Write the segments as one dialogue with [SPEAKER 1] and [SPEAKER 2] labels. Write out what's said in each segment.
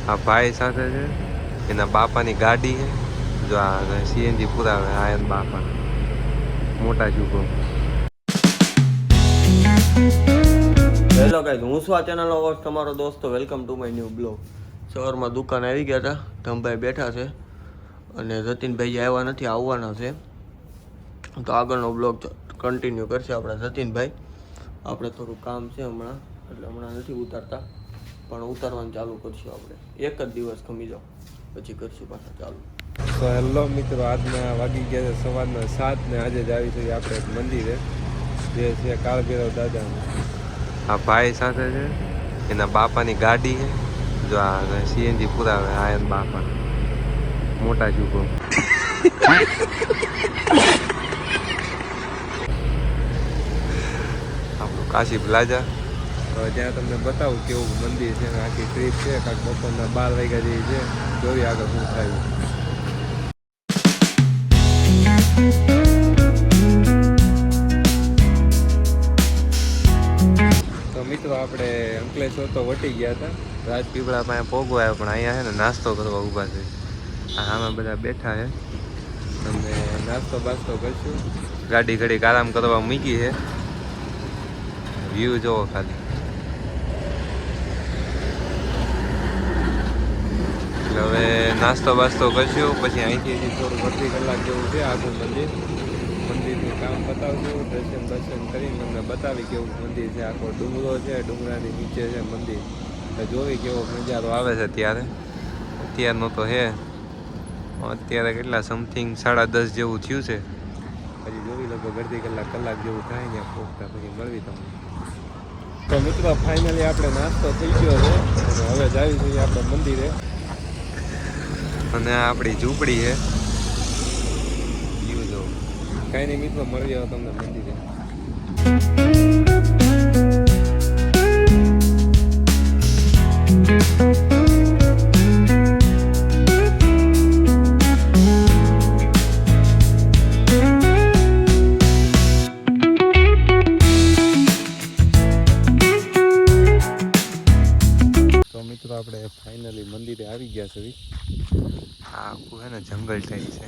[SPEAKER 1] આ ભાઈ સાથે છે, એના બાપાની ગાડી છે. જો આ સીએનજી પુરાવે આ એના બાપા મોટા જુગો. હેલો ગાઈઝ, હું છું આ ચેનલનો હોસ્ટ તમારો દોસ્તો. Welcome to my new blog. સવારમાં દુકાન આવી ગયા હતા, ધમભાઈ બેઠા છે અને જતીનભાઈ આવ્યા નથી, આવવાના છે. તો આગળનો બ્લોગ કન્ટિન્યુ કરશે આપણા જતીનભાઈ. આપણે થોડું કામ છે હમણાં, એટલે હમણાં નથી ઉતારતા, પણ ઉતારવાનું ચાલુ કરશું આપણે. એક જ દિવસ ખમી જાઓ પછી કરશું પાછા ચાલુ. તો હેલો મિત્રો, આજના વાગી ગયા છે સવારના 7 ને આજે જ આવી છે આપણે એક મંદિરે, જે છે કાળભૈરવ દાદાનું. આ ભાઈ સાથે છે, એના બાપાની ગાડી છે. જો આ સીએનજી પુરાવે આ એના બાપા મોટા જુગો. આપણું કાશી પ્લાઝા. તો ત્યાં તમને બતાવું કેવું મંદિર છે, આખી ટ્રીપ છે. કાંઈક બપોરના 12 વાગ્યા જેવી છે. જોઈએ આગળ શું થાય. તો મિત્રો, આપણે અંકલેશ્વર તો વટી ગયા હતા, રાજપીપળા પાસે પોગવા આવ્યો, પણ અહીંયા છે ને નાસ્તો કરવા ઊભા છે. આમાં બધા બેઠા છે, તમને નાસ્તો બાસ્તો કરશું. ગાડી ઘડીક આરામ કરવા મૂકી છે. વ્યૂ જોવો ખાલી. એટલે હવે નાસ્તો બાસ્તો કરશું, પછી અહીંથી થોડું 32 કલાક જેવું છે આખું મંદિર. મંદિરનું કામ બતાવશું, દર્શન કરીને તમને બતાવી કેવું મંદિર છે. આખો ડુંગરો છે, ડુંગરાની નીચે છે મંદિર. એટલે જોવી કેવો નજારો આવે છે અત્યારનો તો છે. અત્યારે કેટલા સમથિંગ 10:30 જેવું થયું છે. પછી જોવી લગભગ 32 કલાક જેવું થાય ને પહોંચતા, પછી મળવી તમને. તો મિત્રો, ફાઇનલી આપણે નાસ્તો થઈ ગયો છે અને હવે જાવી છીએ આપણે મંદિરે. અને આપણી ઝૂંપડી છે. વ્યૂ જો કાંઈ નહીં મિત્રો, મળી આવો તમને મંદિરે. મિત્રો, આપણે ફાઇનલી મંદિરે આવી ગયા છે. આ આખું છે ને જંગલ ટાઈપ છે,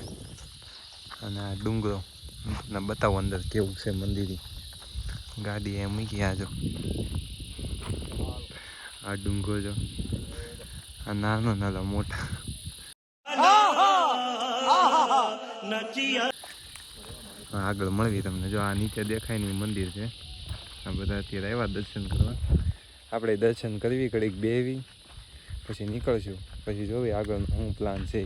[SPEAKER 1] અને આ ડુંગરો ને બતાવો અંદર કેવું છે મંદિર. ગાડી એમ મૂકી આ જો, આ ડુંગરો જો, આ નાનો મોટા. આગળ મળવી તમને. જો આ નીચે દેખાય ને મંદિર છે. આ બધા અત્યારે આવ્યા દર્શન કરવા. આપણે દર્શન કરવી, ઘડીક બેહવી, પછી નીકળશું. પછી જોવી આગળ શું પ્લાન છે.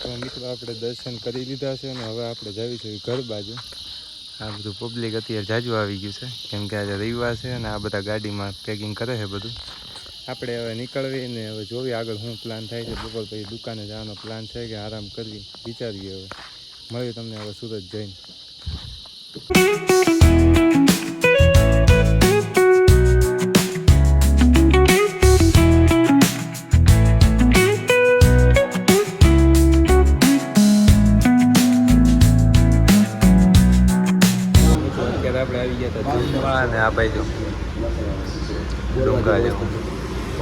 [SPEAKER 1] તો મિત્રો, આપણે દર્શન કરી લીધા છે અને હવે આપણે જવી છે ઘર બાજુ. આ બધું પબ્લિક અત્યારે જાજુ આવી ગયું છે, કેમ કે આજે રવિવાર છે અને આ બધા ગાડીમાં પેકિંગ કરે છે બધું. આપણે હવે નીકળવી ને હવે જોવી આગળ શું પ્લાન થાય છે. બપોર પછી દુકાને જવાનો પ્લાન છે કે આરામ કરવી, વિચારીએ. હવે મળીએ તમને હવે સુરત જઈને. આપણે આવી ગયા હતા જમવા, અને આ ભાઈ જો ડુંગા જેવું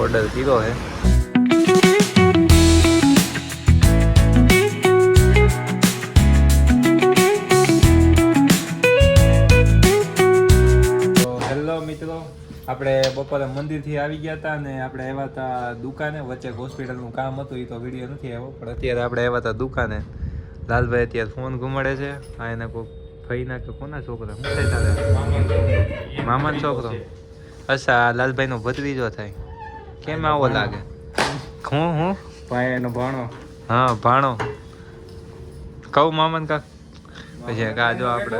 [SPEAKER 1] ઓર્ડર કર્યો છે. તો હેલો મિત્રો, આપણે બપોરે મંદિરથી આવી ગયા હતા અને આપણે આવ્યા હતા દુકાને. વચ્ચે હોસ્પિટલનું કામ હતું, એ તો વિડીયો નથી આવ્યો, પણ અત્યારે આપણે આવ્યા હતા દુકાને. લાલભાઈ અત્યારે ફોન ઘુમાડે છે. આ એને કોઈ ફઈના કે કોના છોકરા શું થાય તારે? મામાનો છોકરો. અચ્છા, લાલભાઈનો ભત્રીજો થાય. કેમ આવો લાગે? હું ભાઈ એનો ભાણો. હા, ભાણો. કહું મામાને કાક પછી કા જો આપણે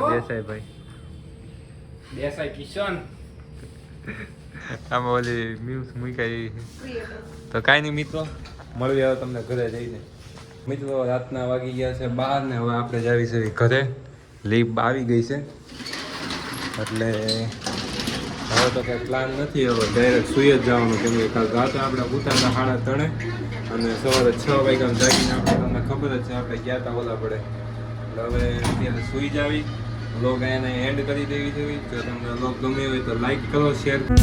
[SPEAKER 1] દેસાઈ કિશન આમાં ઓલી મ્યુઝ મૂકાઈ. તો કાંઈ નહીં મિત્રો, મળવી આવે તમને ઘરે જઈને. મિત્રો, રાતના વાગી ગયા છે 12 ને હવે આપણે જાવી છે ઘરે. લીપ આવી ગઈ છે.
[SPEAKER 2] એટલે હવે તો કંઈ પ્લાન નથી, હવે ડાયરેક્ટ સુઈ જ જવાનું. કેમ કે કાલ રાતે આપણે ઉતારતા 3:30 અને સવારે 6 વાગ્યામાં જાગીને આપણે, તમને ખબર જ છે, આપણે ગયા હતા ઓલા પડે. એટલે હવે અત્યારે સુઈ જાવી, વ્લોગ એને એન્ડ કરી દેવી જોઈએ. જો તમને વ્લોગ ગમ્યો હોય તો લાઈક કરો, શેર કરો.